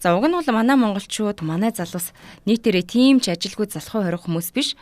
За уг нь бол манай монголчууд, манай залуус нийтээрээ тийм ч ажилгүй залхуу хорих хүмүүс биш.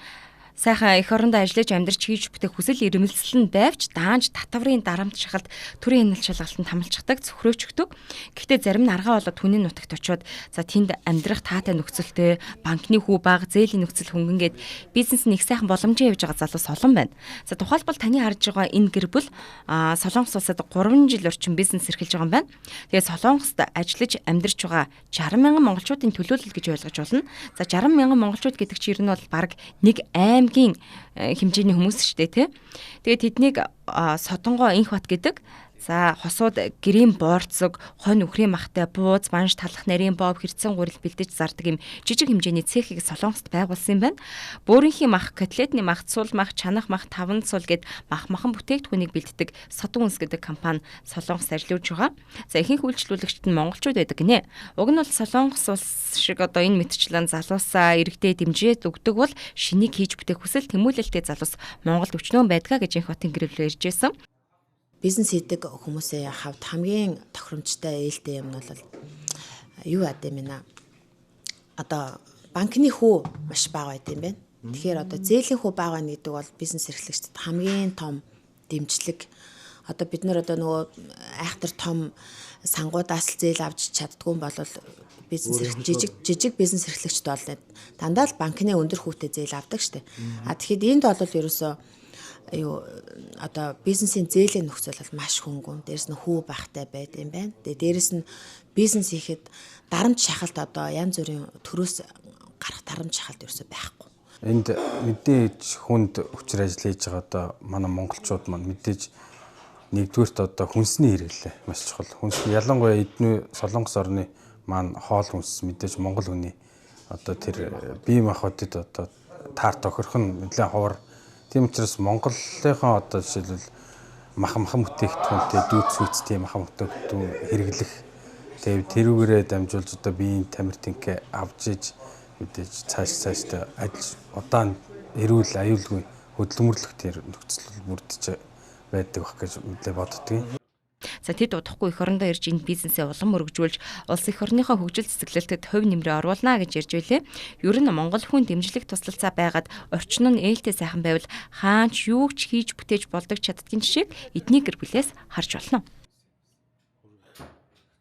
Сайхан эх орондоо ажиллаж амьдарч хийж бүтээх хүсэл эрмэлзэл нь байвч даанч татврын дарамт шахалт төрийн хяналт шалгалтанд хамлцдаг цөхрөөчгдөг. Гэхдээ зарим нь аргаа болоод хүний нутагт очиод за тэнд амьдрах таатай нөхцөлтэй банкны хүү бага зээлийн нөхцөл хөнгөнгээд бизнес нь их сайхан боломжтой явж байгаа залуус олон байна. За тухайлбал таны харж байгаа энэ гэр бүл Солонгос улсад 3 жил орчим бизнес эрхэлж байгаа юм байна. Тэгээд Солонгост ажиллаж амьдарч байгаа 60 мянган монголчуудын төлөөлөл гэж ойлгож болно. За 60 мянган монголчууд гэдэг чинь ер нь бол бараг нэг аймгийн хэмжээний хүмүүс шүү дээ тий. Тэгээд тэднийг Содонгоо инх бат гэдэг. За хосууд гэрийн боорцог, хонь үхрийн махтай бууз, банш талах нарийн бов хэрцэн гурил бэлдэж зардаг юм жижиг хэмжээний цехийг Солонгост байгуулсан юм байна. Бөөрийнхий мах, котлетний мах, цул мах, чанах мах, таван цул гэд махан бүтээгдэхүүнийг бэлддэг Содон үнс гэдэг компани Солонгост ажиллаж байгаа. За ихэнх үйлчлүүлэгчид нь монголчууд байдаг гинэ. Уг нь бол Солонгос улс шиг одоо энэ мэтчлэн залуусаа иргэдэд дэмжиж өгдөг бол шинийг хийж бүтээх хүсэл тэмүүлэлтэй залуус Монголд өчнөө байдгаа гэж инх хотын гэрэлээр ирж байсан. Бизнес хийдэг хүмүүсийн хавьд хамгийн тохиромжтой ээлтэй юм нь бол юу гэдэг юм бэ? Одоо банкны хүү маш бага байд юм байна. Тэгэхээр одоо зээлийн хүү бага байна гэдэг бол бизнес эрхлэгчдэд хамгийн том дэмжлэг. Одоо бид нар одоо нөгөө айхтар том сангуудаас л зээл авч чаддгүй бол бизнес жижиг бизнес эрхлэгчд бол дандаа л банкны өндөр хүүтэй зээл авдаг штеп. Тэгэхэд энд бол ерөөсөө одоо бизнесийн зээлийн нөхцөл бол маш хөнгөн. Дээрс нь хүү багтай байд юм байна. Тэгээ дээрс нь бизнес хийхэд дарамт шахалт одоо янз бүрийн төрөөс гарах дарамт шахалт ерөөсөй байхгүй. Энд мэдээж хүнд хүчээр ажил хийж байгаа одоо манай монголчууд маань мэдээж нэгдүгээрт одоо хүнсний хэрэглээ маш чухал. Хүнс ялангуяа эдний Солонгос орны маань хоол хүнс мэдээж монгол хүний одоо тэр бие махбодод одоо таар тохирох нь нэлээд ховор. Тийм учраас Монголынхаа одоо жишээлбэл махан бүтээгдэхүүнтэй дүүц үүцтэй махан бүтээгдэхүүн хэрэглэх тэрүүгээрээ дамжуулж одоо биеийн тамир тэнхээ авч иж мэдээж цаашдаа ажил удаан эрүүл аюулгүй хөдөлмөрлөх тэр нөхцөл бүрдэж байдаг байх гэж мэдээ боддгийг. За тэд удахгүй эх орондоо ирж энэ бизнесээ улам өргөжүүлж улс эх орныхоо хөгжил цэцгэлэлтэд хувь нэмрээ оруулна гэж ярьж байлээ. Ер нь монгол хүн дэмжлэг туслалцаа байгаад орчин нь ээлтэй сайхан байвал хаач юу ч хийж бүтээж болдог чаддгийн жишээг эдний гэр бүлээс харж болно.